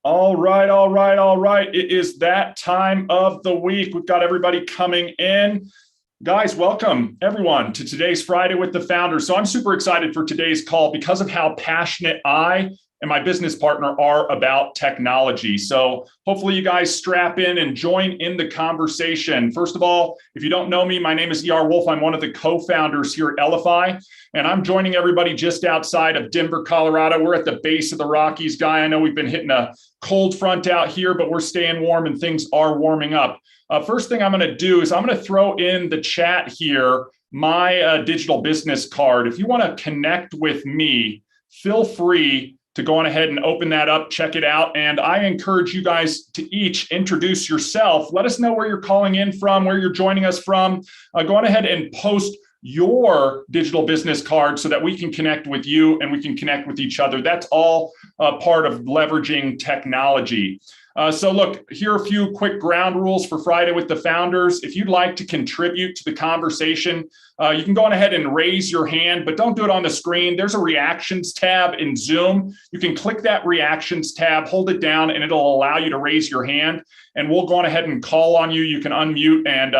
All right, all right, all right. It is that time of the week. We've got everybody coming in. Guys, welcome everyone to today's Friday with the Founders. So I'm super excited for today's call because of how passionate I and my business partner are about technology. So hopefully you guys strap in and join in the conversation. First of all, if you don't know me, my name is E.R. Wolf. I'm one of the co-founders here at Elify, and I'm joining everybody just outside of Denver, Colorado. We're at the base of the Rockies, Guy. I know we've been hitting a cold front out here, but we're staying warm and things are warming up. First thing I'm going to do is I'm going to throw in the chat here my digital business card. If you want to connect with me, feel free to go on ahead and open that up, check it out. And I encourage you guys to each introduce yourself. Let us know where you're calling in from, where you're joining us from. Go on ahead and post your digital business card so that we can connect with you and we can connect with each other. That's all part of leveraging technology. So look, here are a few quick ground rules for Friday with the Founders. If you'd like to contribute to the conversation, you can go on ahead and raise your hand, but don't do it on the screen. There's a reactions tab in Zoom. You can click that reactions tab, hold it down, and it'll allow you to raise your hand. And we'll go on ahead and call on you. You can unmute and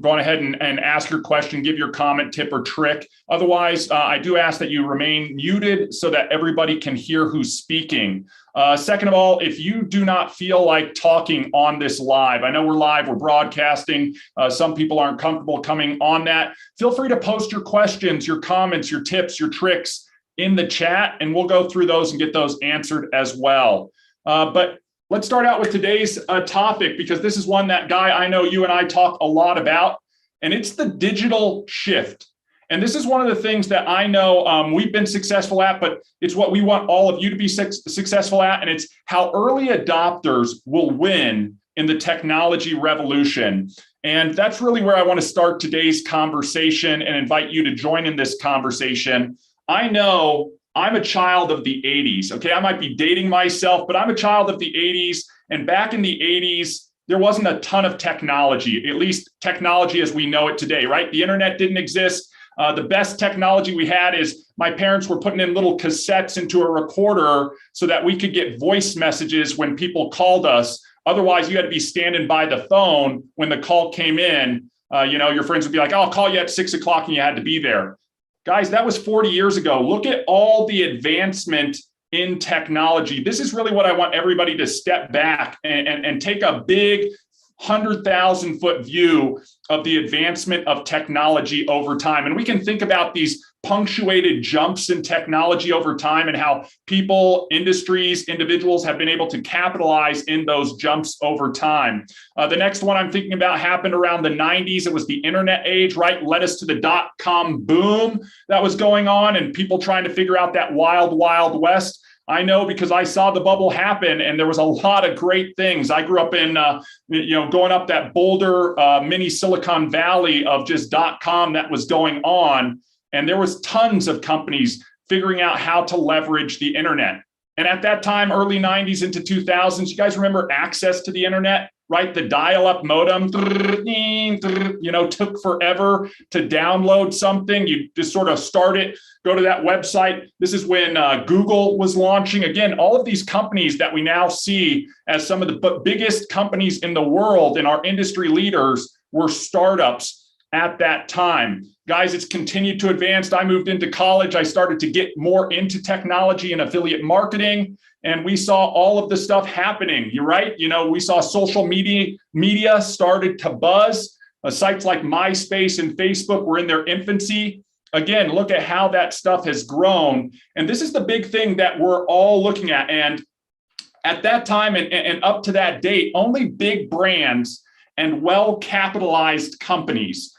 go on ahead and ask your question, give your comment, tip, or trick. Otherwise, I do ask that you remain muted so that everybody can hear who's speaking. Second of all, if you do not feel like talking on this live, I know we're live, we're broadcasting. Some people aren't comfortable coming on that. Feel free to post your questions, your comments, your tips, your tricks in the chat, and we'll go through those and get those answered as well. But let's start out with today's topic, because this is one that, Guy, I know you and I talk a lot about, and it's the digital shift. And this is one of the things that I know we've been successful at, but it's what we want all of you to be successful at. And it's how early adopters will win in the technology revolution. And that's really where I want to start today's conversation and invite you to join in this conversation. I know I'm a child of the 80s. Okay, I might be dating myself, but I'm a child of the 80s. And back in the 80s, there wasn't a ton of technology, at least technology as we know it today, right? The internet didn't exist. The best technology we had is my parents were putting in little cassettes into a recorder so that we could get voice messages when people called us. Otherwise, you had to be standing by the phone when the call came in. Your friends would be like, oh, I'll call you at 6 o'clock, and you had to be there. Guys, that was 40 years ago. Look at all the advancement in technology. This is really what I want everybody to step back and take a big 100,000 foot view of the advancement of technology over time. And we can think about these punctuated jumps in technology over time and how people, industries, individuals have been able to capitalize in those jumps over time. The next one I'm thinking about happened around the 90s. It was the internet age, right? Led us to the dot-com boom that was going on and people trying to figure out that wild, wild west. I know because I saw the bubble happen and there was a lot of great things. I grew up in, going up that Boulder, mini Silicon Valley of just .com that was going on. And there was tons of companies figuring out how to leverage the internet. And at that time, early 90s into 2000s, you guys remember access to the internet, right? The dial-up modem, took forever to download something. You just sort of start it, go to that website. This is when Google was launching. Again, all of these companies that we now see as some of the biggest companies in the world and our industry leaders were startups at that time. Guys, it's continued to advance. I moved into college. I started to get more into technology and affiliate marketing. And we saw all of the stuff happening. You're right. We saw social media started to buzz. Sites like MySpace and Facebook were in their infancy. Again, look at how that stuff has grown. And this is the big thing that we're all looking at. And at that time and up to that date, only big brands and well-capitalized companies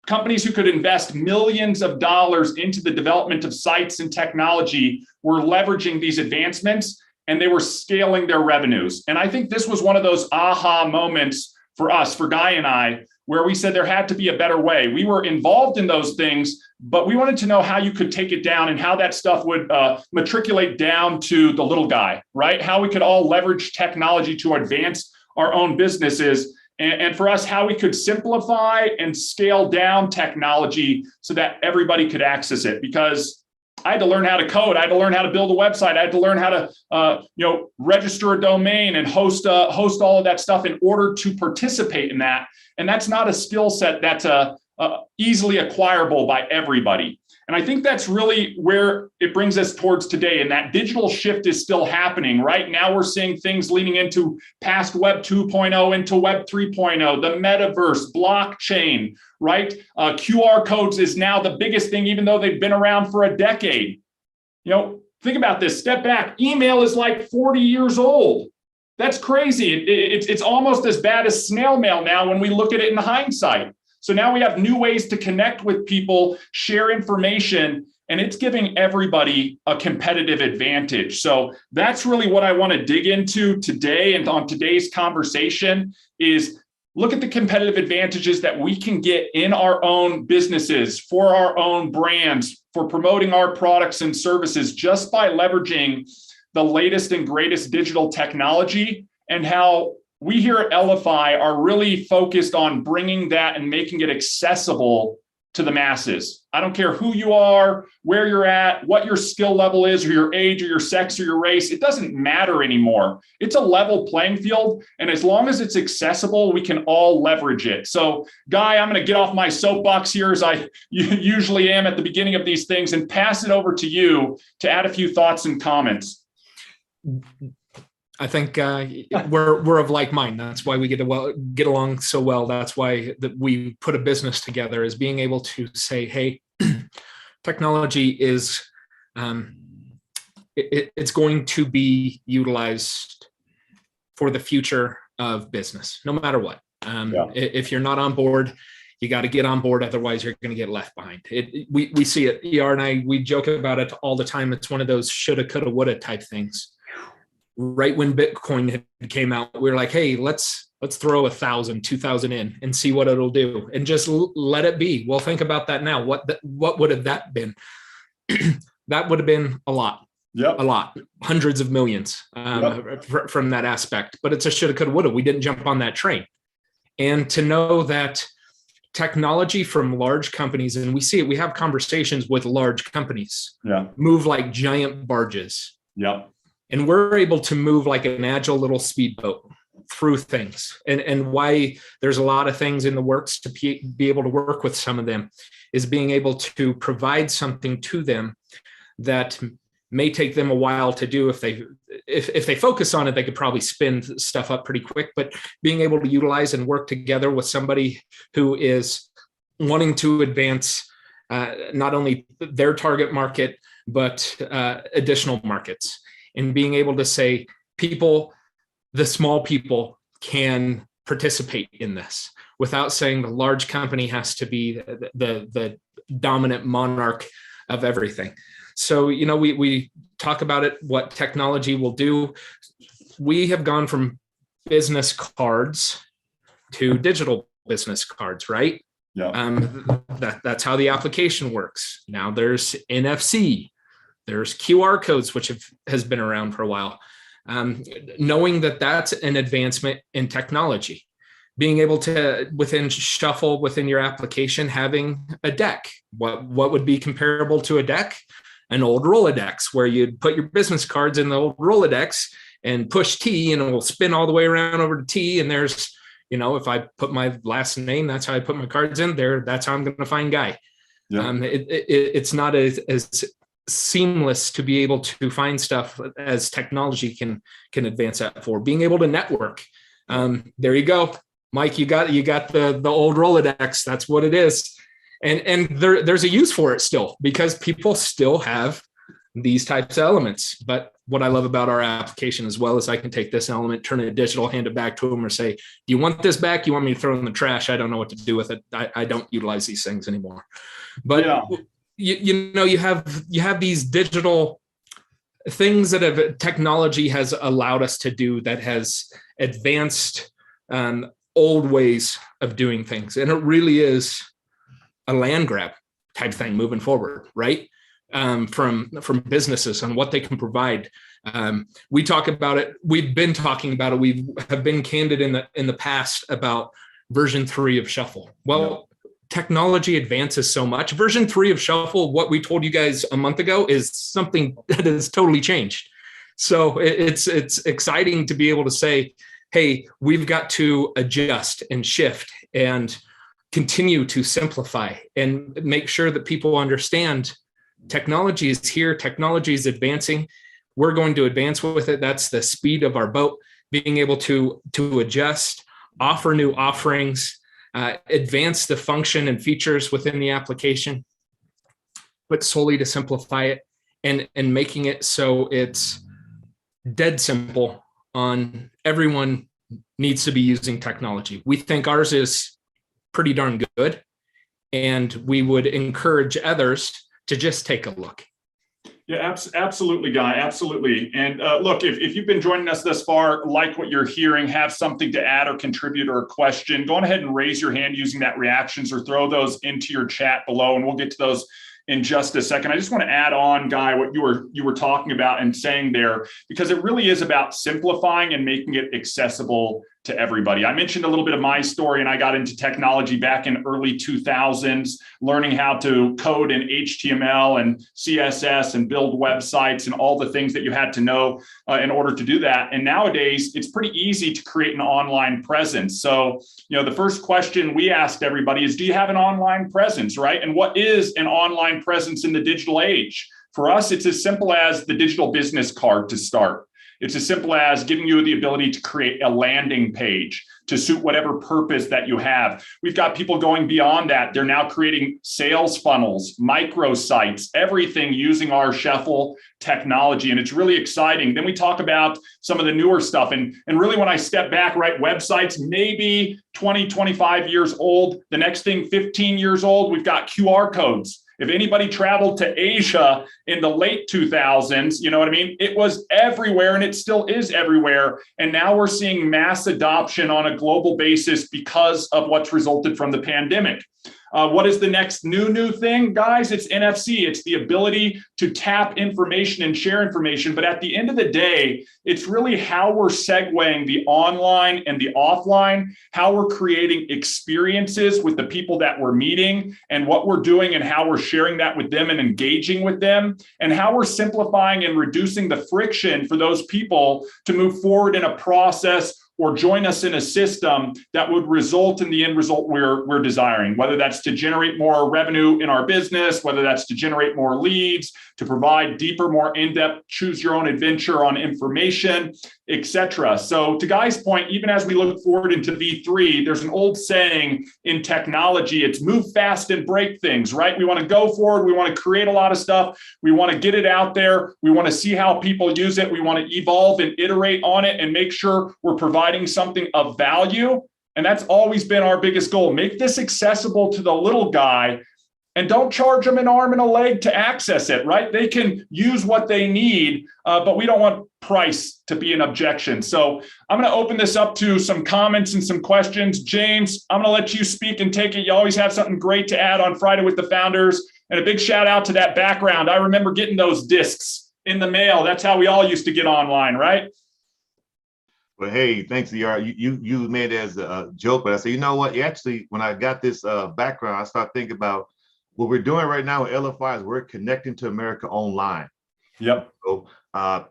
who could invest millions of dollars into the development of sites and technology were leveraging these advancements, and they were scaling their revenues. And I think this was one of those aha moments for us, for Guy and I, where we said there had to be a better way. We were involved in those things, but we wanted to know how you could take it down and how that stuff would matriculate down to the little guy, right? How we could all leverage technology to advance our own businesses. And for us, how we could simplify and scale down technology so that everybody could access it. Because I had to learn how to code. I had to learn how to build a website. I had to learn how to, register a domain and host all of that stuff in order to participate in that. And that's not a skill set that's easily acquirable by everybody. And I think that's really where it brings us towards today. And that digital shift is still happening. Right now, we're seeing things leading into past Web 2.0 into Web 3.0, the metaverse, blockchain, right? QR codes is now the biggest thing, even though they've been around for a decade. Think about this. Step back. Email is like 40 years old. That's crazy. It's almost as bad as snail mail now when we look at it in hindsight. So now we have new ways to connect with people, share information, and it's giving everybody a competitive advantage. So that's really what I want to dig into today and on today's conversation is look at the competitive advantages that we can get in our own businesses, for our own brands, for promoting our products and services just by leveraging the latest and greatest digital technology, and how we here at Elify are really focused on bringing that and making it accessible to the masses. I don't care who you are, where you're at, what your skill level is, or your age, or your sex, or your race. It doesn't matter anymore. It's a level playing field. And as long as it's accessible, we can all leverage it. So, Guy, I'm going to get off my soapbox here, as I usually am at the beginning of these things, and pass it over to you to add a few thoughts and comments. I think we're of like mind. That's why we get along so well. That's why we put a business together, is being able to say, hey, technology is it's going to be utilized for the future of business, no matter what. If you're not on board, you got to get on board. Otherwise, you're going to get left behind. We see it. ER and I, we joke about it all the time. It's one of those shoulda, coulda, woulda type things. Right when Bitcoin came out, we were like, hey, let's throw 1,000, 2,000 in and see what it'll do, and just let it be. Well, think about that now. What would have that been? That would have been a lot. Yep. A lot, hundreds of millions from that aspect. But it's a shoulda, coulda, woulda. We didn't jump on that train. And to know that technology from large companies, and we see it, we have conversations with large companies, move like giant barges. Yep. And we're able to move like an agile little speedboat through things. And why there's a lot of things in the works to be able to work with some of them is being able to provide something to them that may take them a while to do. If they focus on it, they could probably spin stuff up pretty quick, but being able to utilize and work together with somebody who is wanting to advance not only their target market, but additional markets. And being able to say, people, the small people can participate in this without saying the large company has to be the dominant monarch of everything. So, we talk about it, what technology will do. We have gone from business cards to digital business cards, right? Yeah. That's how the application works. Now there's NFC. There's QR codes, which has been around for a while. Knowing that that's an advancement in technology, being able to shuffle within your application, having a deck. What would be comparable to a deck? An old Rolodex, where you'd put your business cards in the old Rolodex and push T, and it will spin all the way around over to T. And there's, if I put my last name, that's how I put my cards in there. That's how I'm going to find Guy. Yeah. It's not as seamless to be able to find stuff as technology can advance that for. Being able to network. There you go, Mike. You got the old Rolodex. That's what it is, and there's a use for it still, because people still have these types of elements. But what I love about our application as well is I can take this element, turn it digital, hand it back to them, or say, do you want this back? You want me to throw it in the trash? I don't know what to do with it. I don't utilize these things anymore. But yeah. You have these digital things that technology has allowed us to do, that has advanced old ways of doing things. And it really is a land grab type thing moving forward, right? From businesses and what they can provide. We talk about it. We've been talking about it. We have been candid in the past about version 3 of Shuffle. Well, technology advances so much. Version 3 of Shuffle, what we told you guys a month ago, is something that has totally changed. So it's exciting to be able to say, hey, we've got to adjust and shift and continue to simplify and make sure that people understand technology is here, technology is advancing. We're going to advance with it. That's the speed of our boat, being able to adjust, offer new offerings, advance the function and features within the application, but solely to simplify it and making it so it's dead simple on everyone needs to be using technology. We think ours is pretty darn good, and we would encourage others to just take a look. Yeah, absolutely, Guy. Absolutely. And look, if you've been joining us thus far, like what you're hearing, have something to add or contribute or a question, go on ahead and raise your hand using that reactions or throw those into your chat below, and we'll get to those in just a second. I just want to add on, Guy, what you were talking about and saying there, because it really is about simplifying and making it accessible to everybody. I mentioned a little bit of my story, and I got into technology back in early 2000s, learning how to code in HTML and CSS and build websites and all the things that you had to know in order to do that. And nowadays, it's pretty easy to create an online presence. So, the first question we asked everybody is, do you have an online presence, right? And what is an online presence in the digital age? For us, it's as simple as the digital business card to start. It's as simple as giving you the ability to create a landing page to suit whatever purpose that you have. We've got people going beyond that. They're now creating sales funnels, microsites, everything using our Shuffle technology. And it's really exciting. Then we talk about some of the newer stuff. And really, when I step back, right, websites, maybe 20, 25 years old. The next thing, 15 years old, we've got QR codes. If anybody traveled to Asia in the late 2000s, you know what I mean? It was everywhere, and it still is everywhere. And now we're seeing mass adoption on a global basis because of what's resulted from the pandemic. What is the next new thing, guys? It's NFC. It's the ability to tap information and share information. But at the end of the day, it's really how we're segueing the online and the offline, how we're creating experiences with the people that we're meeting and what we're doing and how we're sharing that with them and engaging with them, and how we're simplifying and reducing the friction for those people to move forward in a process or join us in a system that would result in the end result we're desiring, whether that's to generate more revenue in our business, whether that's to generate more leads, to provide deeper, more in-depth, choose your own adventure on information, etc. So to Guy's point, even as we look forward into V3, there's an old saying in technology, it's move fast and break things, right? We want to go forward. We want to create a lot of stuff. We want to get it out there. We want to see how people use it. We want to evolve and iterate on it and make sure we're providing something of value. And that's always been our biggest goal. Make this accessible to the little guy, and don't charge them an arm and a leg to access it, right? They can use what they need, but we don't want price to be an objection. So I'm going to open this up to some comments and some questions. James, I'm going to let you speak and take it. You always have something great to add on Friday with the Founders. And a big shout out to that background. I remember getting those discs in the mail. That's how we all used to get online, right? But hey, thanks, ER. You made it as a joke, but I said, you know what? Actually, when I got this background, I started thinking about what we're doing right now with Elify is we're connecting to America online. Yep. So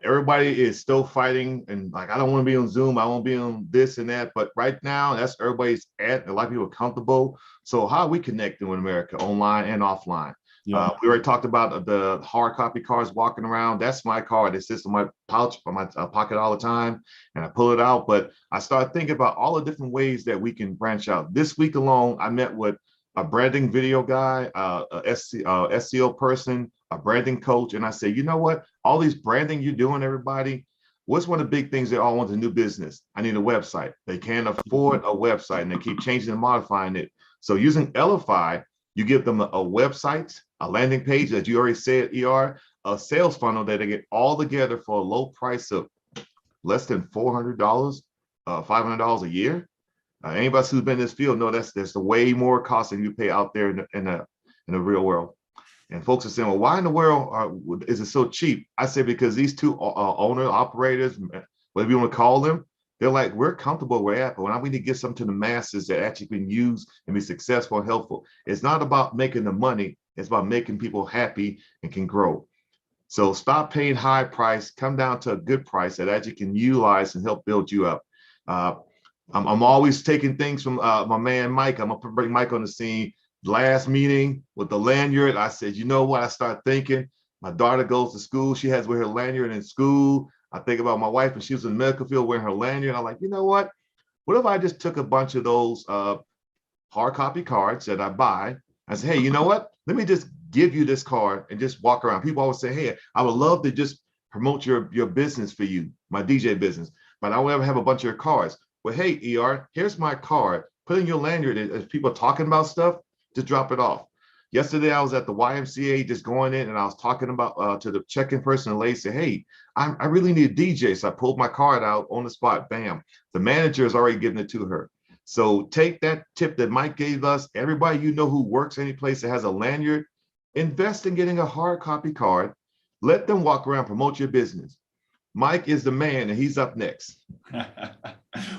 everybody is still fighting, and like, I don't want to be on Zoom. I won't be on this and that. But right now, that's everybody's at. A lot of people are comfortable. So how are we connecting with America online and offline? Yeah. We already talked about the hard copy cards walking around. That's my card. It sits in my pouch, in my pocket all the time, and I pull it out. But I started thinking about all the different ways that we can branch out. This week alone, I met with a branding video guy, a SEO person, a branding coach. And I said, you know what? All these branding you're doing, everybody, what's one of the big things they all want? A new business. I need a website. They can't afford a website, and they keep changing and modifying it. So using Elify, you give them a website, a landing page, as you already said, ER, a sales funnel that they get all together for a low price of less than $400, $500 a year. Anybody who's been in this field know that's the way more cost than you pay out there in the real world. And folks are saying, well, why in the world is it so cheap? I say because these two owners, operators, whatever you want to call them, They're like, we're comfortable where we're at, but when we need to get something to the masses that actually can use and be successful and helpful, it's not about making the money. It's about making people happy and can grow. So stop paying high price, come down to a good price that actually can utilize and help build you up. I'm always taking things from my man, Mike. I'm gonna bring Mike on the scene. Last meeting with the lanyard, I said, you know what? I started thinking, my daughter goes to school. She has with her lanyard in school. I think about my wife when she was in the medical field wearing her lanyard. I'm like, you know what? What if I just took a bunch of those hard copy cards that I buy? I said, hey, you know what? Let me just give you this card and just walk around. People always say, hey, I would love to just promote your business for you, my DJ business, but I don't ever have a bunch of your cards. Well, hey, ER, here's my card. Put in your lanyard. As people are talking about stuff, just drop it off. Yesterday, I was at the YMCA just going in and I was talking about to the check-in person, and the lady said, hey, I really need a DJ. So I pulled my card out on the spot. Bam. The manager is already giving it to her. So take that tip that Mike gave us. Everybody you know who works any place that has a lanyard, invest in getting a hard copy card. Let them walk around, promote your business. Mike is the man, and he's up next.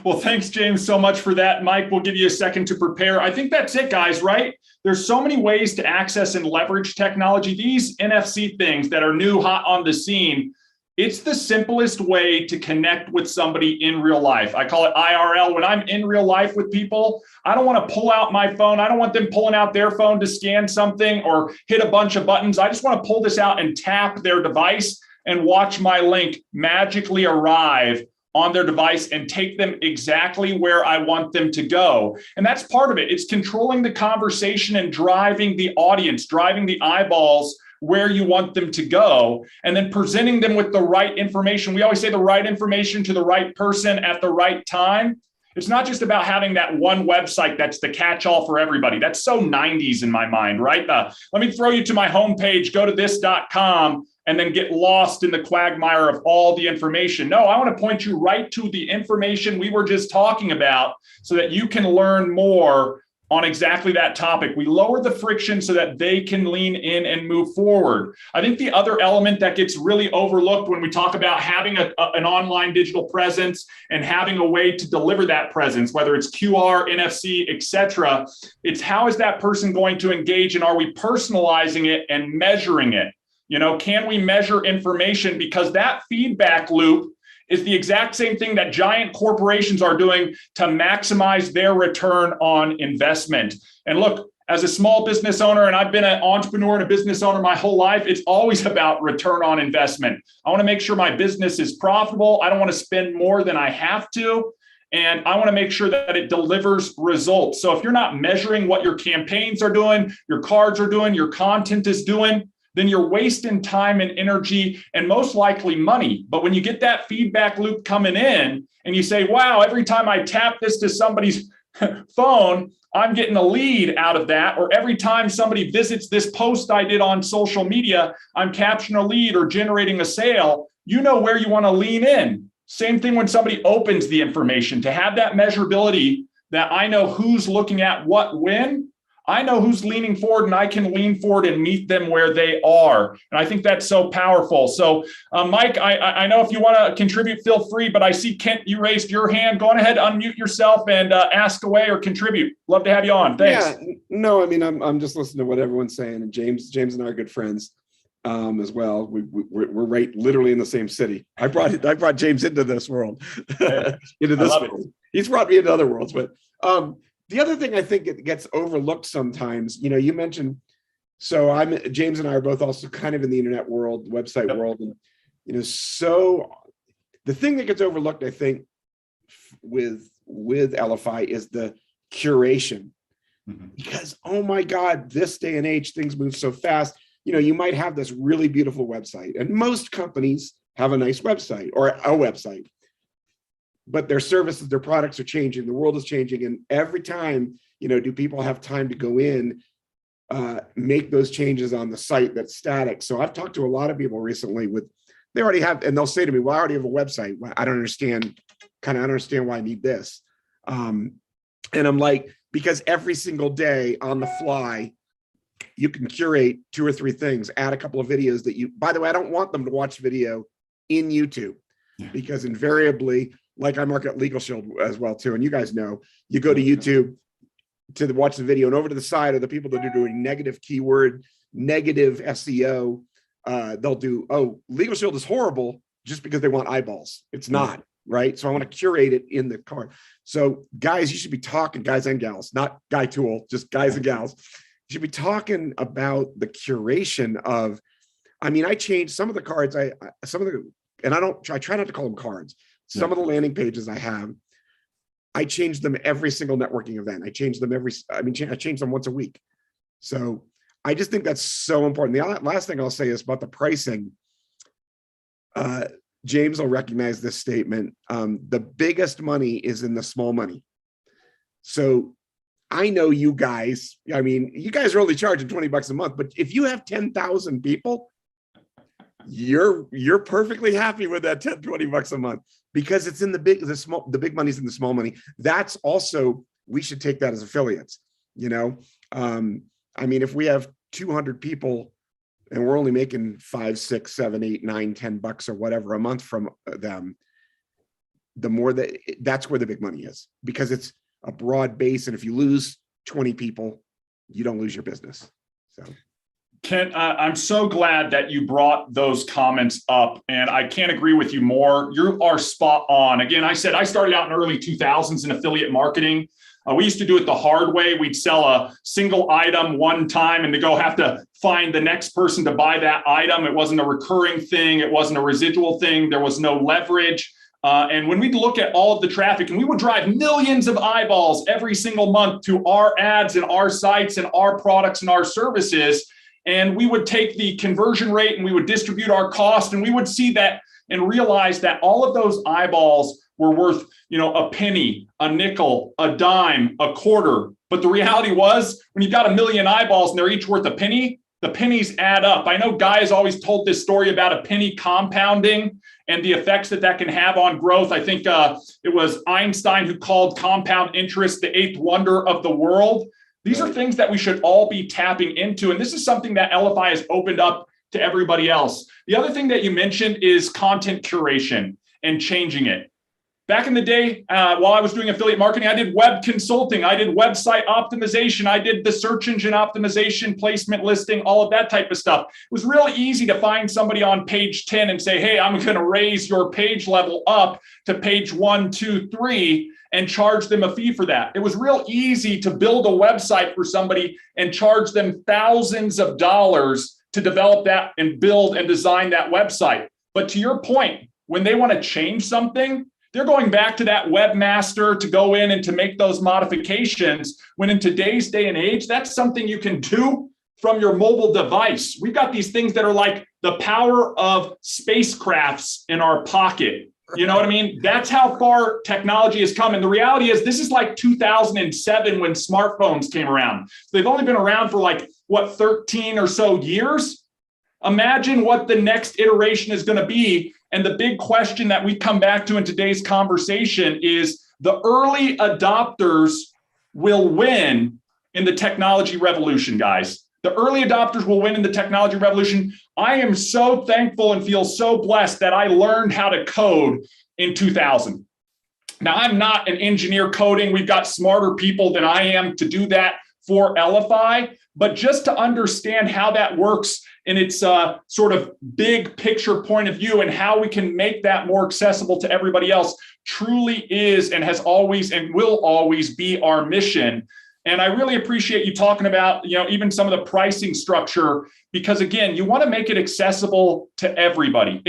Well, thanks, James, so much for that. Mike, we'll give you a second to prepare. I think that's it, guys, right? There's so many ways to access and leverage technology. These NFC things that are new, hot on the scene, it's the simplest way to connect with somebody in real life. I call it IRL. When I'm in real life with people, I don't want to pull out my phone. I don't want them pulling out their phone to scan something or hit a bunch of buttons. I just want to pull this out and tap their device and watch my link magically arrive on their device and take them exactly where I want them to go. And that's part of it. It's controlling the conversation and driving the audience, driving the eyeballs where you want them to go, and then presenting them with the right information. We always say the right information to the right person at the right time. It's not just about having that one website that's the catch-all for everybody. That's so 90s in my mind, right? Let me throw you to my homepage, go to this.com, and then get lost in the quagmire of all the information. No, I want to point you right to the information we were just talking about so that you can learn more on exactly that topic. We lower the friction so that they can lean in and move forward. I think the other element that gets really overlooked when we talk about having an online digital presence and having a way to deliver that presence, whether it's QR, NFC, et cetera, it's how is that person going to engage, and are we personalizing it and measuring it? You know, can we measure information? Because that feedback loop is the exact same thing that giant corporations are doing to maximize their return on investment. And look, as a small business owner, and I've been an entrepreneur and a business owner my whole life, it's always about return on investment. I want to make sure my business is profitable. I don't want to spend more than I have to. And I want to make sure that it delivers results. So if you're not measuring what your campaigns are doing, your cards are doing, your content is doing, then you're wasting time and energy and most likely money. But when you get that feedback loop coming in and you say, wow, every time I tap this to somebody's phone, I'm getting a lead out of that. Or every time somebody visits this post I did on social media, I'm capturing a lead or generating a sale. You know where you want to lean in. Same thing when somebody opens the information, to have that measurability that I know who's looking at what when. I know who's leaning forward, and I can lean forward and meet them where they are. And I think that's so powerful. So, Mike, I know if you want to contribute, feel free, but I see, Kent, you raised your hand. Go on ahead, unmute yourself and ask away or contribute. Love to have you on. Thanks. Yeah, no, I mean, I'm just listening to what everyone's saying. And James and I are good friends as well. We're right literally in the same city. I brought James into this world, into this world. He's brought me into other worlds, but the other thing I think it gets overlooked sometimes, you know, you mentioned, so James and I are both also kind of in the internet world, website world. And, you know, so the thing that gets overlooked, I think, with Elify is the curation. Because, oh my God, this day and age, things move so fast. You know, you might have this really beautiful website, and most companies have a nice website or a website. But their services, their products are changing. The world is changing. And every time, you know, do people have time to go in, make those changes on the site that's static? So I've talked to a lot of people recently they already have, and they'll say to me, well, I already have a website. I don't understand why I need this. And I'm like, because every single day on the fly, you can curate 2 or 3 things, add a couple of videos that by the way, I don't want them to watch video in YouTube, because invariably like I market Legal Shield as well too. And you guys know, you go to YouTube to watch the video, and over to the side are the people that are doing negative keyword, negative SEO. They'll do, oh, Legal Shield is horrible just because they want eyeballs. It's not, right? So I want to curate it in the card. So guys, you should be talking, guys and gals, not guy tool, just guys and gals. You should be talking about the curation of, I mean, I changed some of the cards. I try not to call them cards. Some of the landing pages I have, I change them every single networking event. I change them I change them once a week. So I just think that's so important. The last thing I'll say is about the pricing. James will recognize this statement. The biggest money is in the small money. So I know you guys, I mean, you guys are only charging $20 a month, but if you have 10,000 people, you're perfectly happy with that $10-20 a month, because it's in the big money's in the small money. That's also, we should take that as affiliates, you know. I mean, if we have 200 people and we're only making $5, $6, $7, $8, $9, $10 or whatever a month from them, the more that's where the big money is, because it's a broad base. And if you lose 20 people, you don't lose your business. So Kent, I'm so glad that you brought those comments up, and I can't agree with you more. You are spot on. Again, I said I started out in early 2000s in affiliate marketing. We used to do it the hard way. We'd sell a single item one time and to go have to find the next person to buy that item. It wasn't a recurring thing. It wasn't a residual thing. There was no leverage. And when we'd look at all of the traffic, and we would drive millions of eyeballs every single month to our ads and our sites and our products and our services, and we would take the conversion rate and we would distribute our cost, and we would see that and realize that all of those eyeballs were worth, a penny, a nickel, a dime, a quarter. But the reality was, when you've got a million eyeballs and they're each worth a penny, the pennies add up. I know Guy has always told this story about a penny compounding and the effects that can have on growth. I think it was Einstein who called compound interest the eighth wonder of the world. These are things that we should all be tapping into. And this is something that Elify has opened up to everybody else. The other thing that you mentioned is content curation and changing it. Back in the day, while I was doing affiliate marketing, I did web consulting. I did website optimization. I did the search engine optimization, placement listing, all of that type of stuff. It was really easy to find somebody on page 10 and say, hey, I'm going to raise your page level up to page 1, 2, 3. And charge them a fee for that. It was real easy to build a website for somebody and charge them thousands of dollars to develop that and build and design that website. But to your point, when they want to change something, they're going back to that webmaster to go in and to make those modifications, when in today's day and age, that's something you can do from your mobile device. We've got these things that are like the power of spacecrafts in our pocket. You know what I mean? That's how far technology has come. And the reality is, this is like 2007 when smartphones came around. So they've only been around for 13 or so years. Imagine what the next iteration is going to be. And the big question that we come back to in today's conversation is, the early adopters will win in the technology revolution, guys. The early adopters will win in the technology revolution. I am so thankful and feel so blessed that I learned how to code in 2000. Now, I'm not an engineer coding. We've got smarter people than I am to do that for Elify. But just to understand how that works in its sort of big picture point of view, and how we can make that more accessible to everybody else, truly is and has always and will always be our mission. And I really appreciate you talking about, even some of the pricing structure, because again, you want to make it accessible to everybody,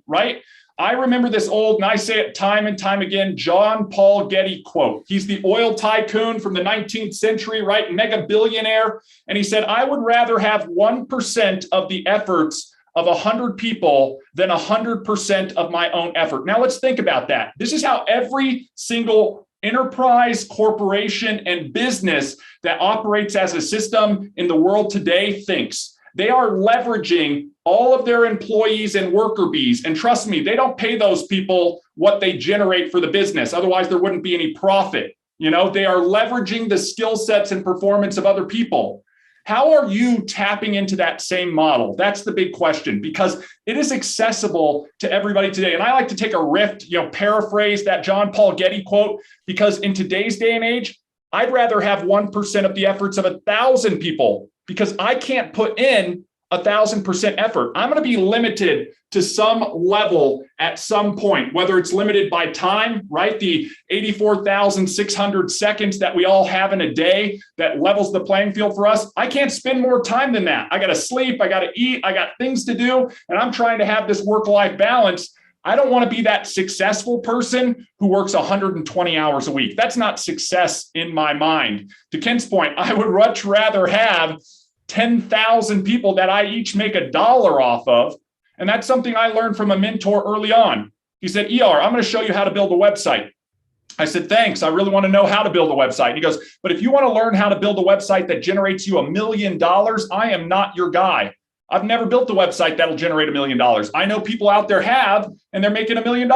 right? I remember this old, and I say it time and time again, John Paul Getty quote. He's the oil tycoon from the 19th century, right? Mega billionaire. And he said, I would rather have 1% of the efforts of 100 people than 100% of my own effort. Now let's think about that. This is how every single enterprise, corporation, and business that operates as a system in the world today thinks. They are leveraging all of their employees and worker bees. And trust me, they don't pay those people what they generate for the business. Otherwise, there wouldn't be any profit. They are leveraging the skill sets and performance of other people. How are you tapping into that same model? That's the big question, because it is accessible to everybody today. And I like to take a riff, paraphrase that John Paul Getty quote, because in today's day and age, I'd rather have 1% of the efforts of 1,000 people, because I can't put in 1,000% effort. I'm going to be limited to some level at some point, whether it's limited by time, right? The 84,600 seconds that we all have in a day that levels the playing field for us. I can't spend more time than that. I got to sleep, I got to eat, I got things to do, and I'm trying to have this work-life balance. I don't want to be that successful person who works 120 hours a week. That's not success in my mind. To Kent's point, I would much rather have 10,000 people that I each make $1 off of. And that's something I learned from a mentor early on. He said, I'm going to show you how to build a website. I said, thanks. I really want to know how to build a website. He goes, but if you want to learn how to build a website that generates you $1 million, I am not your guy. I've never built a website that'll generate $1 million. I know people out there have, and they're making $1 million.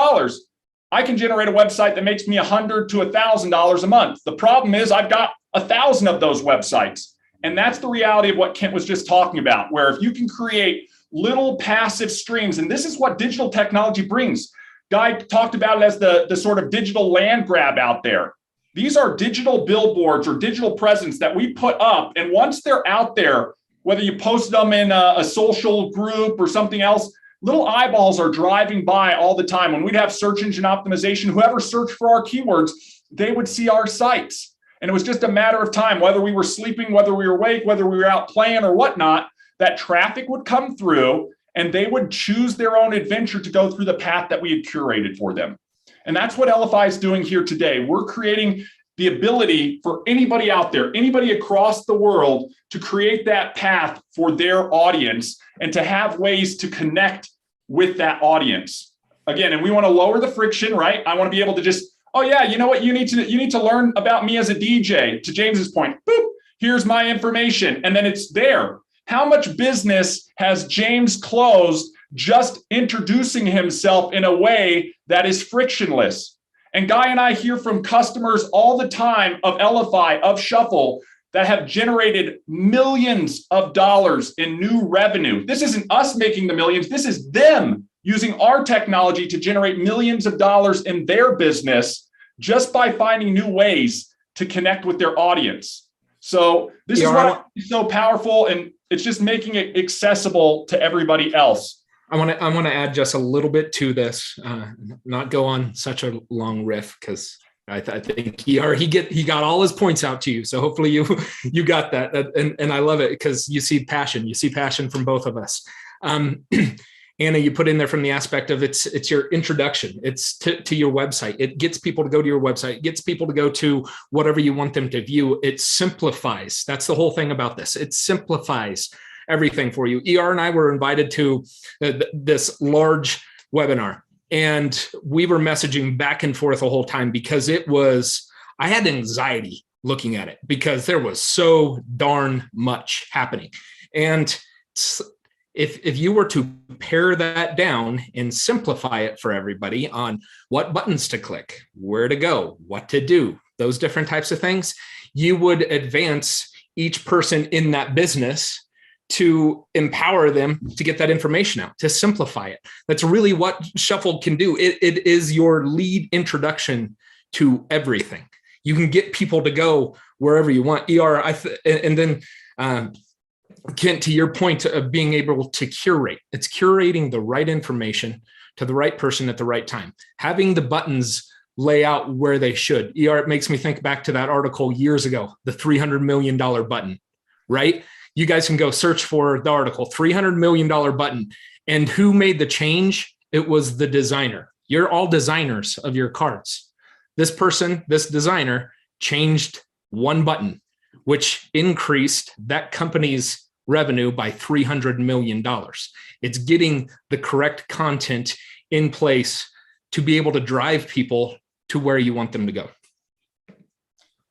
I can generate a website that makes me $100 to $1,000 a month. The problem is I've got 1,000 of those websites. And that's the reality of what Kent was just talking about, where if you can create little passive streams, and this is what digital technology brings. Guy talked about it as the sort of digital land grab out there. These are digital billboards or digital presence that we put up. And once they're out there, whether you post them in a social group or something else, little eyeballs are driving by all the time. When we'd have search engine optimization, whoever searched for our keywords, they would see our sites. And it was just a matter of time, whether we were sleeping, whether we were awake, whether we were out playing or whatnot, that traffic would come through and they would choose their own adventure to go through the path that we had curated for them. And that's what Elify is doing here today. We're creating the ability for anybody out there, anybody across the world, to create that path for their audience and to have ways to connect with that audience. Again, and we want to lower the friction, right? I want to be able to just, oh yeah, you know what? You need to learn about me as a DJ. To James's point, boop, here's my information. And then it's there. How much business has James closed just introducing himself in a way that is frictionless? And Guy and I hear from customers all the time of Elify, of Shuffle, that have generated millions of dollars in new revenue. This isn't us making the millions. This is them using our technology to generate millions of dollars in their business just by finding new ways to connect with their audience. So this is why it's so powerful, and it's just making it accessible to everybody else. I want to add just a little bit to this, not go on such a long riff, because I think he got all his points out to you. So hopefully you got that, and I love it because you see passion from both of us. Anna, you put in there from the aspect of it's your introduction. It's to your website. It gets people to go to your website. It gets people to go to whatever you want them to view. It simplifies. That's the whole thing about this. It simplifies everything for you. ER and I were invited to this large webinar, and we were messaging back and forth the whole time because I had anxiety looking at it because there was so darn much happening. And if you were to pare that down and simplify it for everybody on what buttons to click, where to go, what to do, those different types of things, you would advance each person in that business to empower them to get that information out, to simplify it. That's really what Shuffle can do. It is your lead introduction to everything. You can get people to go wherever you want. And then Kent, to your point of being able to curate, it's curating the right information to the right person at the right time. Having the buttons lay out where they should. It makes me think back to that article years ago, the $300 million button, right? You guys can go search for the article, $300 million button. And who made the change? It was the designer. You're all designers of your cards. This designer changed one button, which increased that company's revenue by $300 million. It's getting the correct content in place to be able to drive people to where you want them to go.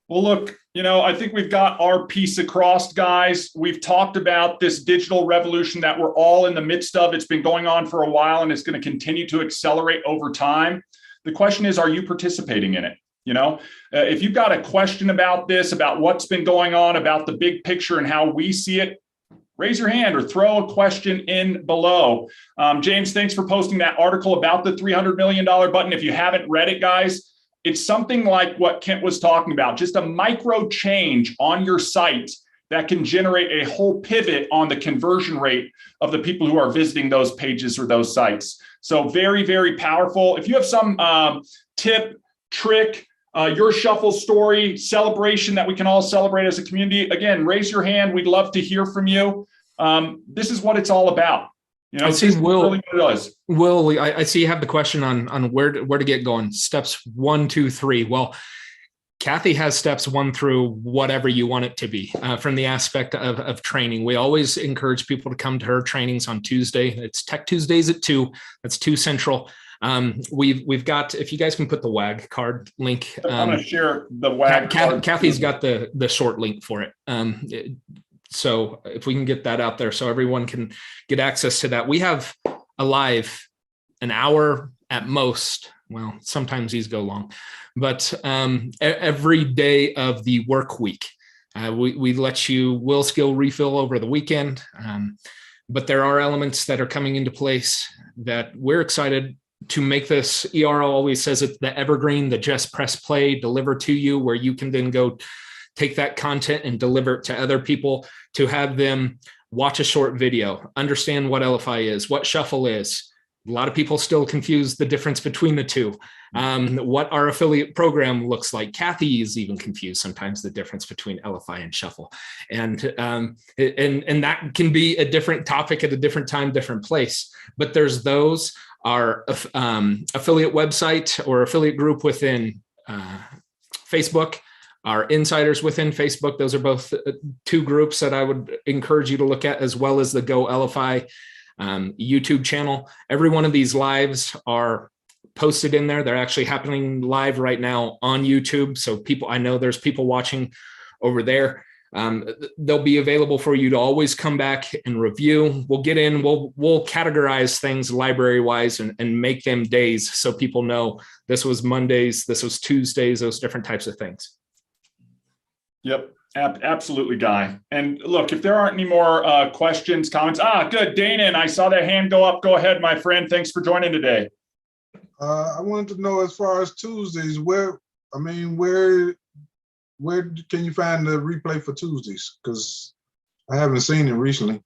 Well, look, I think we've got our piece across, guys. We've talked about this digital revolution that we're all in the midst of. It's been going on for a while, and it's going to continue to accelerate over time. The question is, are you participating in it? If you've got a question about this, about what's been going on, about the big picture and how we see it, raise your hand or throw a question in below. James, thanks for posting that article about the $300 million button. If you haven't read it, guys, it's something like what Kent was talking about, just a micro change on your site that can generate a whole pivot on the conversion rate of the people who are visiting those pages or those sites. So very, very powerful. If you have some tip, trick, your shuffle story, celebration that we can all celebrate as a community, again, raise your hand. We'd love to hear from you. This is what it's all about. I see Will. Really Will, I see you have the question on where to get going. Steps 1, 2, 3. Well, Kathy has steps 1 through whatever you want it to be from the aspect of training. We always encourage people to come to her trainings on Tuesday. It's Tech Tuesdays at 2. That's 2 Central. We've got, if you guys can put the WAG card link. I'm going to share the WAG card. Kathy's got the short link for it. So if we can get that out there so everyone can get access to that. We have a live an hour at most. Well, sometimes these go long, but every day of the work week, we let you will skill refill over the weekend. But there are elements that are coming into place that we're excited to make this. ERL always says it's the evergreen, the just press play, deliver to you, where you can then go take that content and deliver it to other people, to have them watch a short video, understand what Elify is, what Shuffle is. A lot of people still confuse the difference between the two. What our affiliate program looks like. Kathy is even confused sometimes the difference between Elify and Shuffle. And that can be a different topic at a different time, different place. But there's those, our affiliate website or affiliate group within Facebook, our insiders within Facebook. Those are both 2 groups that I would encourage you to look at, as well as the Go Elify YouTube channel. Every one of these lives are posted in there. They're actually happening live right now on YouTube. So I know there's people watching over there. They'll be available for you to always come back and review. We'll get in, we'll categorize things library wise and make them days so people know this was Mondays, this was Tuesdays, those different types of things. Yep. Absolutely, Guy. And look, if there aren't any more questions, comments. Good. Dana, I saw that hand go up. Go ahead, my friend. Thanks for joining today. I wanted to know, as far as Tuesdays, where can you find the replay for Tuesdays? Because I haven't seen it recently.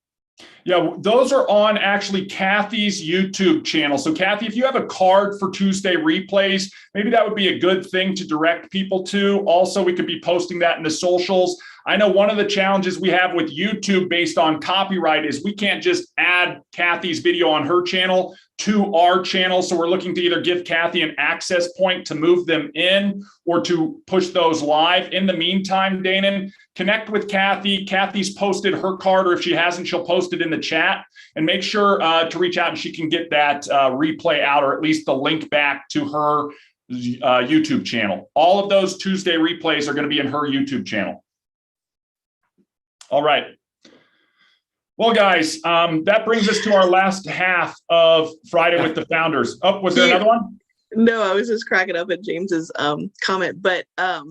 Yeah, those are on actually Kathy's YouTube channel. So Kathy, if you have a card for Tuesday replays, maybe that would be a good thing to direct people to. Also, we could be posting that in the socials. I know one of the challenges we have with YouTube based on copyright is we can't just add Kathy's video on her channel to our channel. So we're looking to either give Kathy an access point to move them in or to push those live. In the meantime, Danon, connect with Kathy. Kathy's posted her card, or if she hasn't, she'll post it in the chat, and make sure to reach out and she can get that replay out, or at least the link back to her YouTube channel. All of those Tuesday replays are going to be in her YouTube channel. All right. Well, guys, that brings us to our last half of Friday with the Founders. Oh, was there another one? No, I was just cracking up at James's comment, but Anna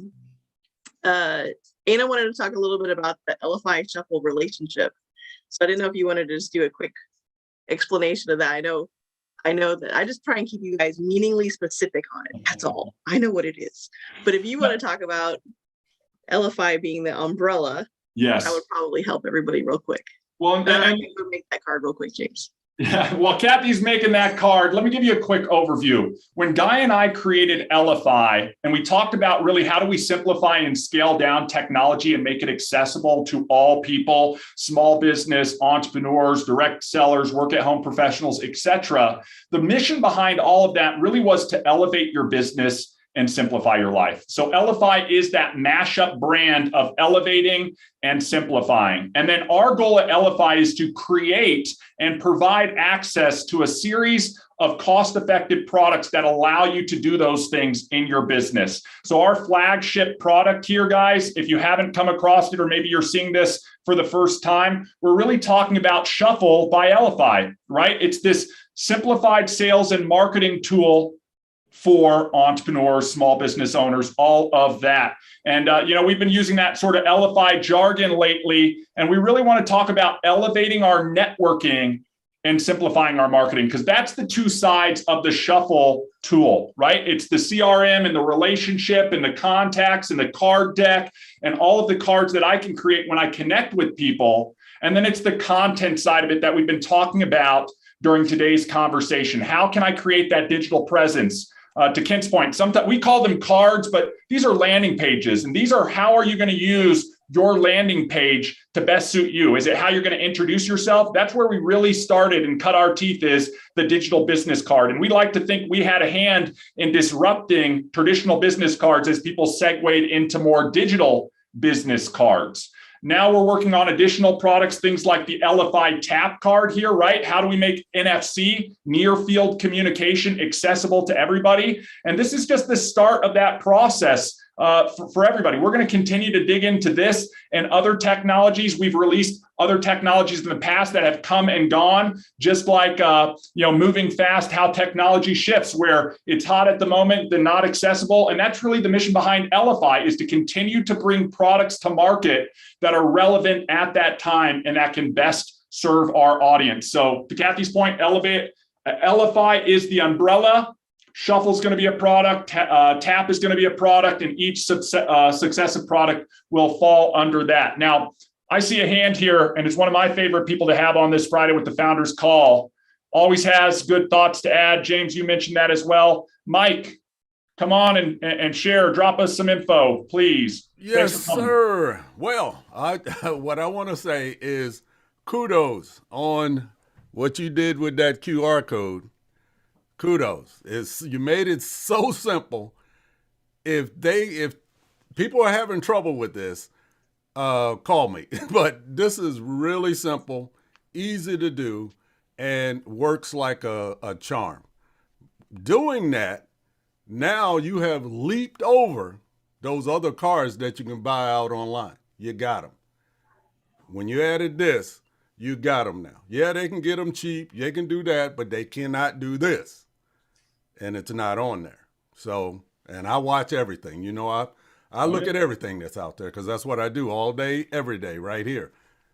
wanted to talk a little bit about the Elify Shuffle relationship. So I didn't know if you wanted to just do a quick explanation of that. I know that I just try and keep you guys meaningly specific on it. That's all. I know what it is. But if you want to talk about Elify being the umbrella, yes, that would probably help everybody real quick. Well, and I can go make that card real quick, James. Yeah, well, Kathy's making that card. Let me give you a quick overview. When Guy and I created Elify, and we talked about really how do we simplify and scale down technology and make it accessible to all people, small business, entrepreneurs, direct sellers, work-at-home professionals, etc. The mission behind all of that really was to elevate your business and simplify your life. So Elify is that mashup brand of elevating and simplifying. And then our goal at Elify is to create and provide access to a series of cost-effective products that allow you to do those things in your business. So our flagship product here, guys, if you haven't come across it, or maybe you're seeing this for the first time, we're really talking about Shuffle by Elify, right? It's this simplified sales and marketing tool for entrepreneurs, small business owners, all of that. And, we've been using that sort of Elify jargon lately, and we really want to talk about elevating our networking and simplifying our marketing, because that's the two sides of the Shuffle tool, right? It's the CRM and the relationship and the contacts and the card deck and all of the cards that I can create when I connect with people. And then it's the content side of it that we've been talking about during today's conversation. How can I create that digital presence? To Kent's point, sometimes we call them cards, but these are landing pages. And these are how are you going to use your landing page to best suit you? Is it how you're going to introduce yourself? That's where we really started and cut our teeth, is the digital business card. And we like to think we had a hand in disrupting traditional business cards as people segued into more digital business cards. Now we're working on additional products, things like the Elify tap card here, right? How do we make NFC, near field communication, accessible to everybody? And this is just the start of that process for everybody. We're going to continue to dig into this and other technologies. We've released other technologies in the past that have come and gone, just like, moving fast, how technology shifts, where it's hot at the moment, then not accessible. And that's really the mission behind Elify, is to continue to bring products to market that are relevant at that time and that can best serve our audience. So to Kathy's point, Elify is the umbrella. Shuffle is going to be a product, Tap is going to be a product, and each successive product will fall under that. Now, I see a hand here, and it's one of my favorite people to have on this Friday with the Founders Call. Always has good thoughts to add. James, you mentioned that as well. Mike, come on and share. Drop us some info, please. Yes, sir. Well, what I want to say is kudos on what you did with that QR code. Kudos. You made it so simple. If people are having trouble with this, call me. But this is really simple, easy to do, and works like a charm. Doing that, now you have leaped over those other cards that you can buy out online. You got them. When you added this, you got them now. Yeah, they can get them cheap. They can do that, but they cannot do this. And it's not on there. So, and I watch everything. I look at everything that's out there, because that's what I do all day, every day, right here.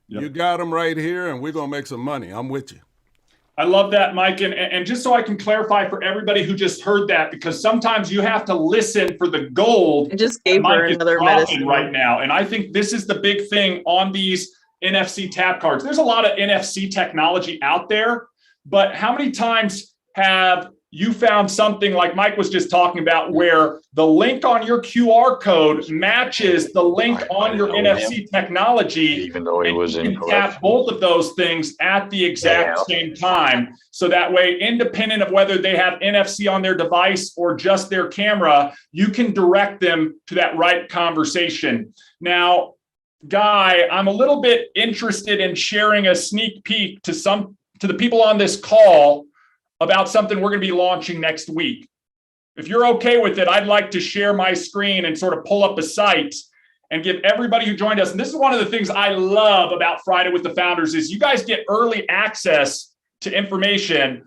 Yep. You got them right here, and we're going to make some money. I'm with you. I love that, Mike. And just so I can clarify for everybody who just heard that, because sometimes you have to listen for the gold. I just gave her another medicine right now. And I think this is the big thing on these NFC tap cards. There's a lot of NFC technology out there, but how many times have you found something like Mike was just talking about, where the link on your QR code matches the link on your NFC technology, even though it was incorrect? Tap both of those things at the exact same time. So that way, independent of whether they have NFC on their device or just their camera, you can direct them to that right conversation. Now, Guy, I'm a little bit interested in sharing a sneak peek to the people on this call about something we're going to be launching next week. If you're okay with it, I'd like to share my screen and sort of pull up a site and give everybody who joined us. And this is one of the things I love about Friday with the Founders, is you guys get early access to information.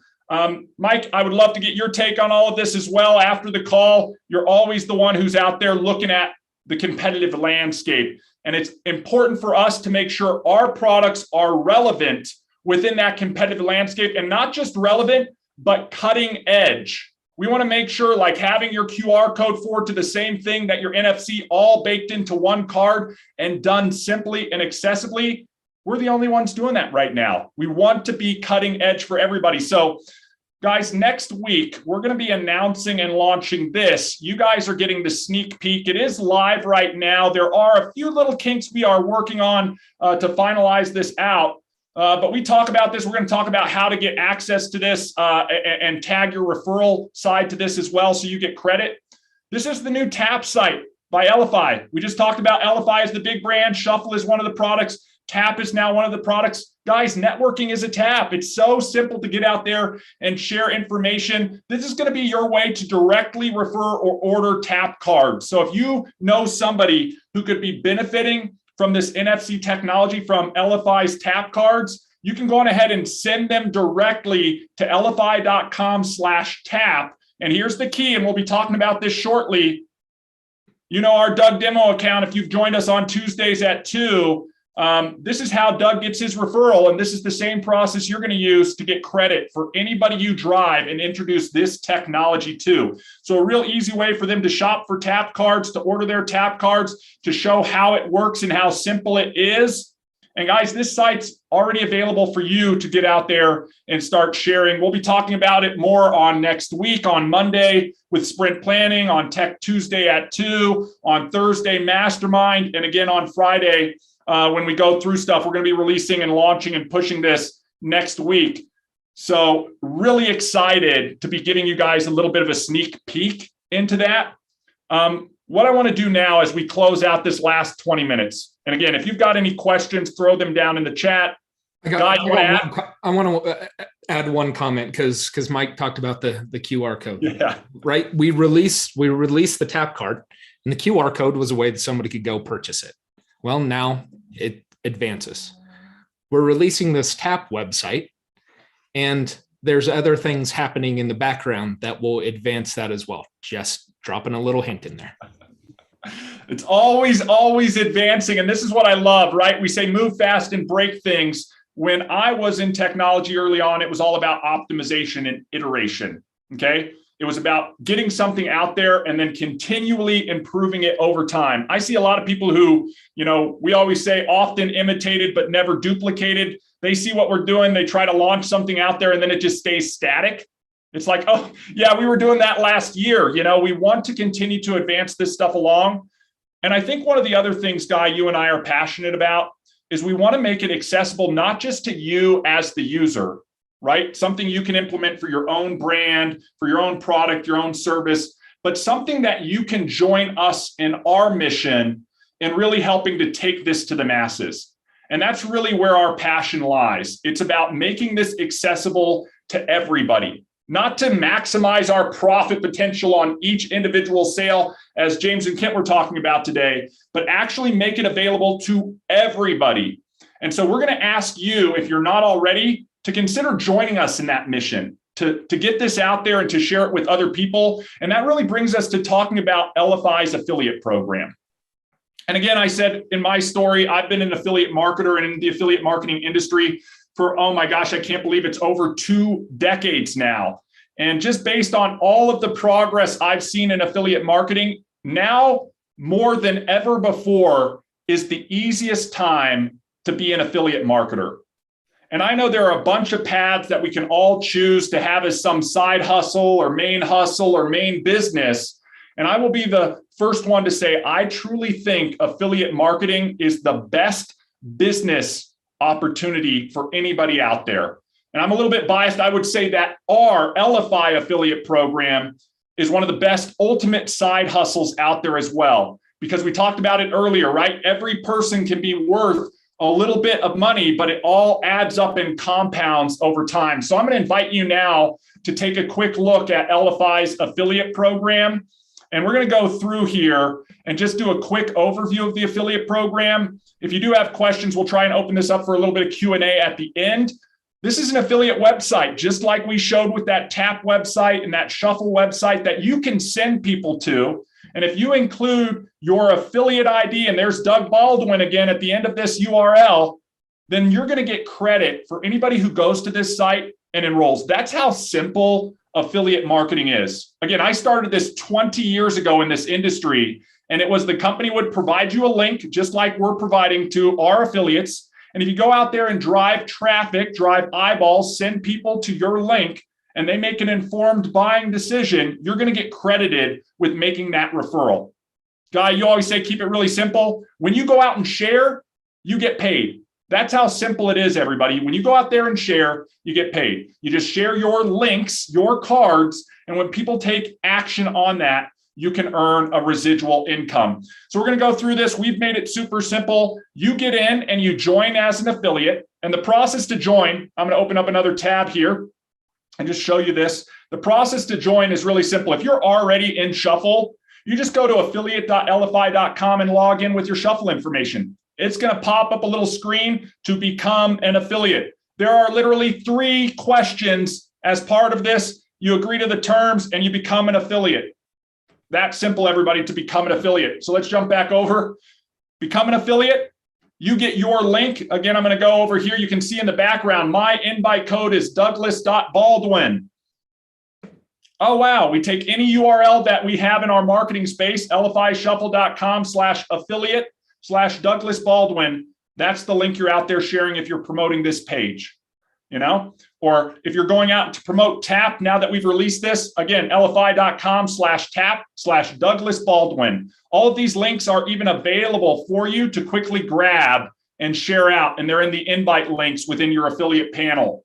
Mike, I would love to get your take on all of this as well after the call. You're always the one who's out there looking at the competitive landscape. And it's important for us to make sure our products are relevant within that competitive landscape, and not just relevant, but cutting edge. We want to make sure, like having your QR code forward to the same thing, that your NFC all baked into one card and done simply and accessibly. We're the only ones doing that right now. We want to be cutting edge for everybody. So guys, next week, we're going to be announcing and launching this. You guys are getting the sneak peek. It is live right now. There are a few little kinks we are working on to finalize this out. But we talk about this. We're going to talk about how to get access to this and tag your referral side to this as well, so you get credit. This is the new Tap site by Elify. We just talked about Elify as the big brand. Shuffle is one of the products. Tap is now one of the products. Guys, networking is a tap. It's so simple to get out there and share information. This is going to be your way to directly refer or order Tap cards. So if you know somebody who could be benefiting from this NFC technology from Elify's Tap cards, you can go on ahead and send them directly to elify.com/tap And here's the key, and we'll be talking about this shortly. You know, our Doug demo account, if you've joined us on Tuesdays at 2, this is how Doug gets his referral. And this is the same process you're going to use to get credit for anybody you drive and introduce this technology to. So a real easy way for them to shop for tap cards, to order their tap cards, to show how it works and how simple it is. And guys, this site's already available for you to get out there and start sharing. We'll be talking about it more on next week, on Monday with Sprint Planning, on Tech Tuesday at 2, on Thursday Mastermind, and again on Friday when we go through stuff. We're going to be releasing and launching and pushing this next week. So really excited to be giving you guys a little bit of a sneak peek into that. What I want to do now as we close out this last 20 minutes, and again, if you've got any questions, throw them down in the chat. I want to add one comment because Mike talked about the QR code. Yeah. Right. We released the tap card, and the QR code was a way that somebody could go purchase it. Well, now it advances. We're releasing this tap website, and there's other things happening in the background that will advance that as well. Just dropping a little hint in there. It's always advancing. And this is what I love, right? We say move fast and break things. When I was in technology early on, it was all about optimization and iteration. Okay. It was about getting something out there and then continually improving it over time. I see a lot of people who, you know, we always say often imitated, but never duplicated. They see what we're doing. They try to launch something out there and then it just stays static. It's like, oh, yeah, we were doing that last year. You know, we want to continue to advance this stuff along. And I think one of the other things, Guy, you and I are passionate about is we want to make it accessible, not just to you as the user, right? Something you can implement for your own brand, for your own product, your own service, but something that you can join us in our mission in really helping to take this to the masses. And that's really where our passion lies. It's about making this accessible to everybody. Not to maximize our profit potential on each individual sale, as James and Kent were talking about today, but actually make it available to everybody. And so we're going to ask you, if you're not already, to consider joining us in that mission, to get this out there and to share it with other people. And that really brings us to talking about Elify's affiliate program. And again, I said in my story, I've been an affiliate marketer and in the affiliate marketing industry for, oh my gosh, I can't believe it's over 2 decades now. And just based on all of the progress I've seen in affiliate marketing, now more than ever before is the easiest time to be an affiliate marketer. And I know there are a bunch of paths that we can all choose to have as some side hustle or main business. And I will be the first one to say, I truly think affiliate marketing is the best business opportunity for anybody out there. And I'm a little bit biased. I would say that our Elify affiliate program is one of the best ultimate side hustles out there as well, because we talked about it earlier, right? Every person can be worth a little bit of money, but it all adds up and compounds over time. So I'm going to invite you now to take a quick look at Elify's affiliate program. And we're going to go through here and just do a quick overview of the affiliate program. If you do have questions, we'll try and open this up for a little bit of Q&A at the end. This is an affiliate website, just like we showed with that TAP website and that Shuffle website that you can send people to. And if you include your affiliate ID, and there's Doug Baldwin again at the end of this URL, then you're going to get credit for anybody who goes to this site and enrolls. That's how simple affiliate marketing is. Again, I started this 20 years ago in this industry, and it was the company would provide you a link, just like we're providing to our affiliates. And if you go out there and drive traffic, drive eyeballs, send people to your link, and they make an informed buying decision, you're going to get credited with making that referral. Guy, you always say, keep it really simple. When you go out and share, you get paid. That's how simple it is, everybody. When you go out there and share, you get paid. You just share your links, your cards, and when people take action on that, you can earn a residual income. So we're going to go through this. We've made it super simple. You get in and you join as an affiliate. And the process to join, I'm going to open up another tab here and just show you this. The process to join is really simple. If you're already in Shuffle, you just go to affiliate.elify.com and log in with your Shuffle information. It's going to pop up a little screen to become an affiliate. There are literally 3 questions as part of this. you agree to the terms, and you become an affiliate. That simple, everybody, to become an affiliate. So let's jump back over. Become an affiliate. You get your link. Again, I'm going to go over here. You can see in the background, my invite code is Douglas.Baldwin. Oh, wow. We take any URL that we have in our marketing space, elifyshuffle.com/affiliate/Douglas Baldwin. That's the link you're out there sharing if you're promoting this page, or if you're going out to promote TAP, now that we've released this, again, elify.com/tap/Douglas Baldwin. All of these links are even available for you to quickly grab and share out, and they're in the invite links within your affiliate panel.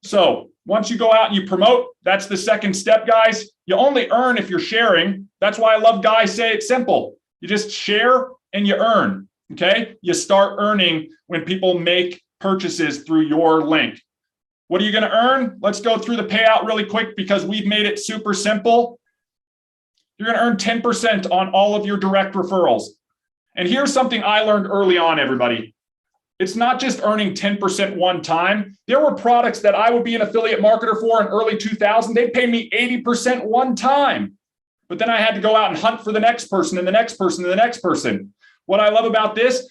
So once you go out and you promote, that's the second step, guys. You only earn if you're sharing. That's why I love guys say it's simple. You just share and you earn, okay? You start earning when people make purchases through your link. What are you going to earn? Let's go through the payout really quick because we've made it super simple. You're going to earn 10% on all of your direct referrals. And here's something I learned early on, everybody. It's not just earning 10% one time. There were products that I would be an affiliate marketer for in early 2000. They'd pay me 80% one time. But then I had to go out and hunt for the next person and the next person and the next person. What I love about this,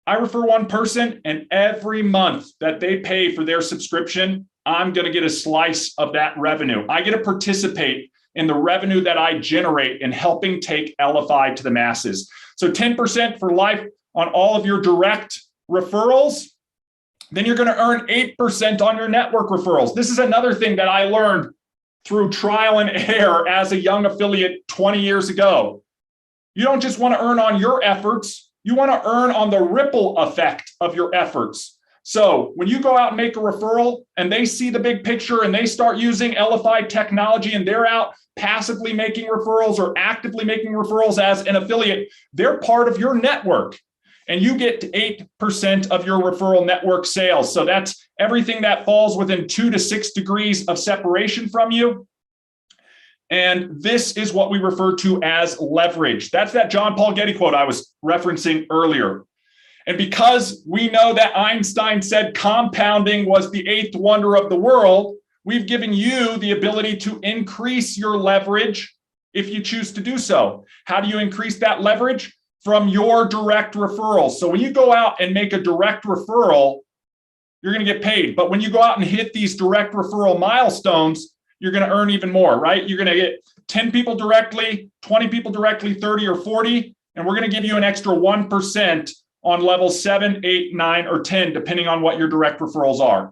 I refer one person, and every month that they pay for their subscription, I'm going to get a slice of that revenue. I get to participate in the revenue that I generate in helping take Elify to the masses. So 10% for life on all of your direct referrals. Then you're going to earn 8% on your network referrals. This is another thing that I learned through trial and error as a young affiliate 20 years ago. You don't just want to earn on your efforts. You want to earn on the ripple effect of your efforts. So when you go out and make a referral and they see the big picture and they start using Elify technology and they're out passively making referrals or actively making referrals as an affiliate, they're part of your network. And you get 8% of your referral network sales. So that's everything that falls within 2 to 6 degrees of separation from you. And this is what we refer to as leverage. That's that John Paul Getty quote I was referencing earlier. And because we know that Einstein said compounding was the 8th wonder of the world, we've given you the ability to increase your leverage if you choose to do so. How do you increase that leverage? From your direct referrals. So when you go out and make a direct referral, you're going to get paid. But when you go out and hit these direct referral milestones, you're going to earn even more, right? You're going to get 10 people directly, 20 people directly, 30 or 40, and we're going to give you an extra 1% on levels 7, 8, 9, or 10, depending on what your direct referrals are.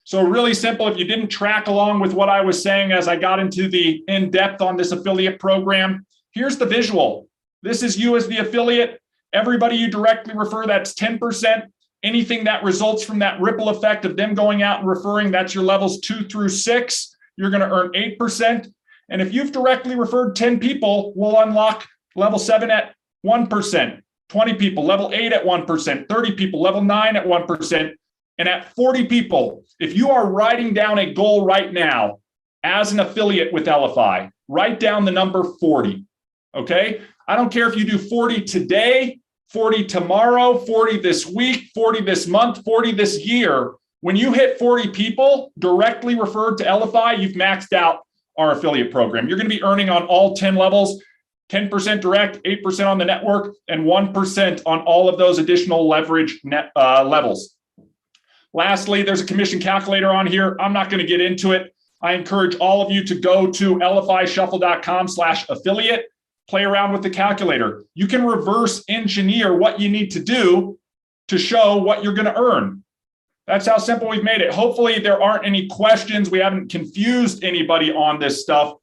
So really simple. If you didn't track along with what I was saying as I got into the in-depth on this affiliate program, here's the visual. This is you as the affiliate. Everybody you directly refer, that's 10%. Anything that results from that ripple effect of them going out and referring, that's your levels 2 through 6. You're going to earn 8%. And if you've directly referred 10 people, we'll unlock level 7 at 1%, 20 people, level 8 at 1%, 30 people, level 9 at 1%. And at 40 people, if you are writing down a goal right now as an affiliate with Elify, write down the number 40. Okay? I don't care if you do 40 today, 40 tomorrow, 40 this week, 40 this month, 40 this year. When you hit 40 people directly referred to Elify, you've maxed out our affiliate program. You're going to be earning on all 10 levels, 10% direct, 8% on the network, and 1% on all of those additional leverage levels. Lastly, there's a commission calculator on here. I'm not going to get into it. I encourage all of you to go to elifyshuffle.com/affiliate. Play around with the calculator. You can reverse engineer what you need to do to show what you're going to earn. That's how simple we've made it. Hopefully there aren't any questions. We haven't confused anybody on this stuff.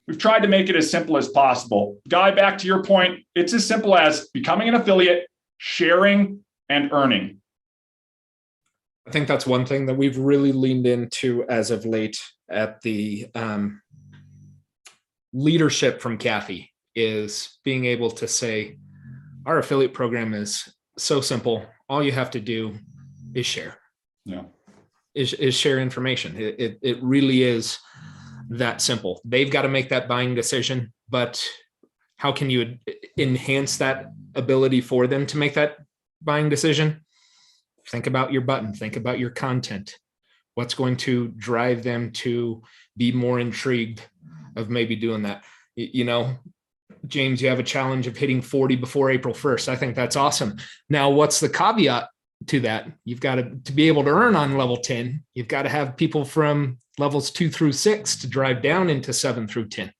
We've tried to make it as simple as possible. Guy, back to your point, it's as simple as becoming an affiliate, sharing, and earning. I think that's one thing that we've really leaned into as of late at the leadership from Kathy, is being able to say, our affiliate program is so simple. All you have to do is share. Yeah. Is share information. It really is that simple. They've got to make that buying decision, but how can you enhance that ability for them to make that buying decision? Think about your button. Think about your content. What's going to drive them to be more intrigued of maybe doing that? You know, James, you have a challenge of hitting 40 before April 1st. I think that's awesome. Now, what's the caveat to that? You've got to be able to earn on level 10. You've got to have people from levels 2 through 6 to drive down into 7 through 10.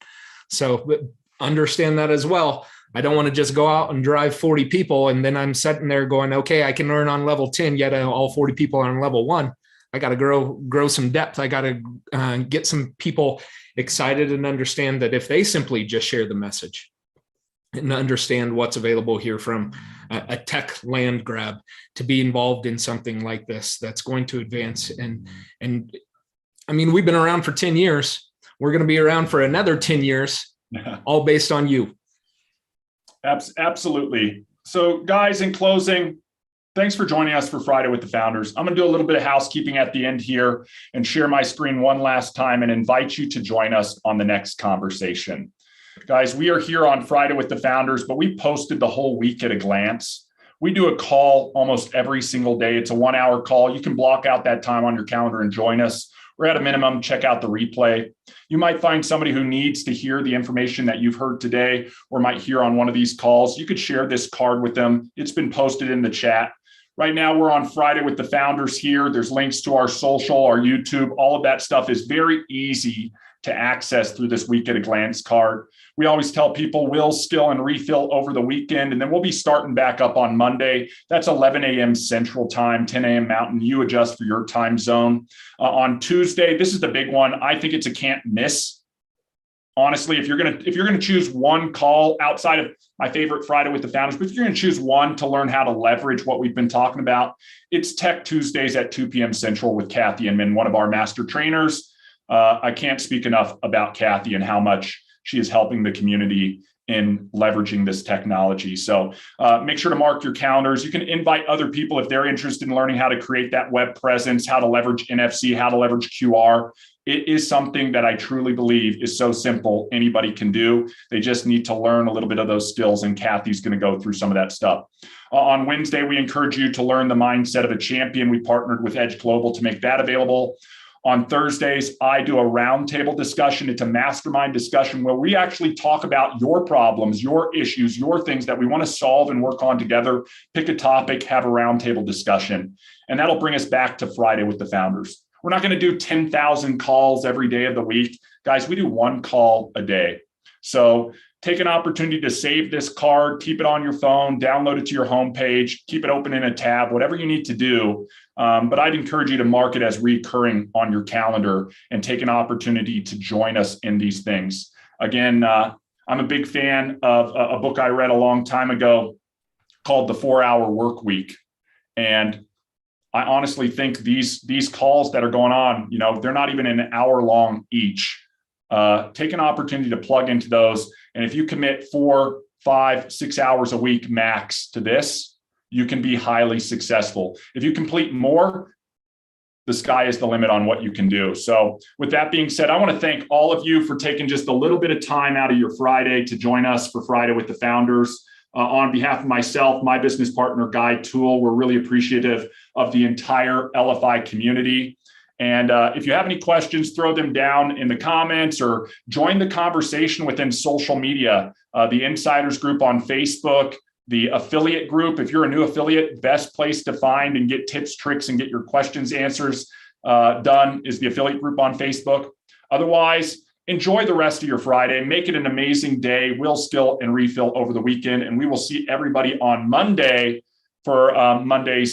So understand that as well. I don't want to just go out and drive 40 people and then I'm sitting there going, okay, I can earn on level 10, yet all 40 people are on level 1. I got to grow some depth. I got to get some people excited and understand that if they simply just share the message and understand what's available here from a tech land grab to be involved in something like this, that's going to advance. And I mean, we've been around for 10 years. We're going to be around for another 10 years, all based on you. Absolutely. So guys, in closing, thanks for joining us for Friday with the Founders. I'm going to do a little bit of housekeeping at the end here and share my screen one last time and invite you to join us on the next conversation. Guys, we are here on Friday with the Founders, but we posted the whole week at a glance. We do a call almost every single day. It's a 1-hour call. You can block out that time on your calendar and join us. Or at a minimum, check out the replay. You might find somebody who needs to hear the information that you've heard today or might hear on one of these calls. You could share this card with them. It's been posted in the chat. Right now, we're on Friday with the Founders here. There's links to our social, our YouTube. All of that stuff is very easy to access through this week at a glance card. We always tell people we'll skill and refill over the weekend, and then we'll be starting back up on Monday. That's 11 a.m. Central Time, 10 a.m. Mountain. You adjust for your time zone. On Tuesday, this is the big one. I think it's a can't miss. Honestly, if you're gonna choose one call outside of my favorite Friday with the Founders, but if you're gonna choose one to learn how to leverage what we've been talking about, it's Tech Tuesdays at 2 p.m. Central with Kathy Inman, one of our master trainers. I can't speak enough about Kathy and how much she is helping the community in leveraging this technology. So make sure to mark your calendars. You can invite other people if they're interested in learning how to create that web presence, how to leverage NFC, how to leverage QR. It is something that I truly believe is so simple, anybody can do. They just need to learn a little bit of those skills, and Kathy's going to go through some of that stuff. On Wednesday, we encourage you to learn the mindset of a champion. We partnered with Edge Global to make that available. On Thursdays, I do a roundtable discussion. It's a mastermind discussion where we actually talk about your problems, your issues, your things that we want to solve and work on together. Pick a topic, have a roundtable discussion. And that'll bring us back to Friday with the Founders. We're not going to do 10,000 calls every day of the week. Guys, we do one call a day. So take an opportunity to save this card, keep it on your phone, download it to your homepage, keep it open in a tab, whatever you need to do. But I'd encourage you to mark it as recurring on your calendar and take an opportunity to join us in these things. Again, I'm a big fan of a book I read a long time ago called The 4-Hour Work Week. And I honestly think these calls that are going on, they're not even an hour long each. Take an opportunity to plug into those. And if you commit 4, 5, 6 hours a week max to this, you can be highly successful. If you complete more, the sky is the limit on what you can do. So with that being said, I want to thank all of you for taking just a little bit of time out of your Friday to join us for Friday with the Founders. On behalf of myself, my business partner, Guy Toole, we're really appreciative of the entire Elify community. And if you have any questions, throw them down in the comments or join the conversation within social media, the Insiders group on Facebook, the affiliate group. If you're a new affiliate, best place to find and get tips, tricks, and get your questions, answers done is the affiliate group on Facebook. Otherwise, enjoy the rest of your Friday. Make it an amazing day. We'll skill and refill over the weekend, and we will see everybody on Monday for Monday's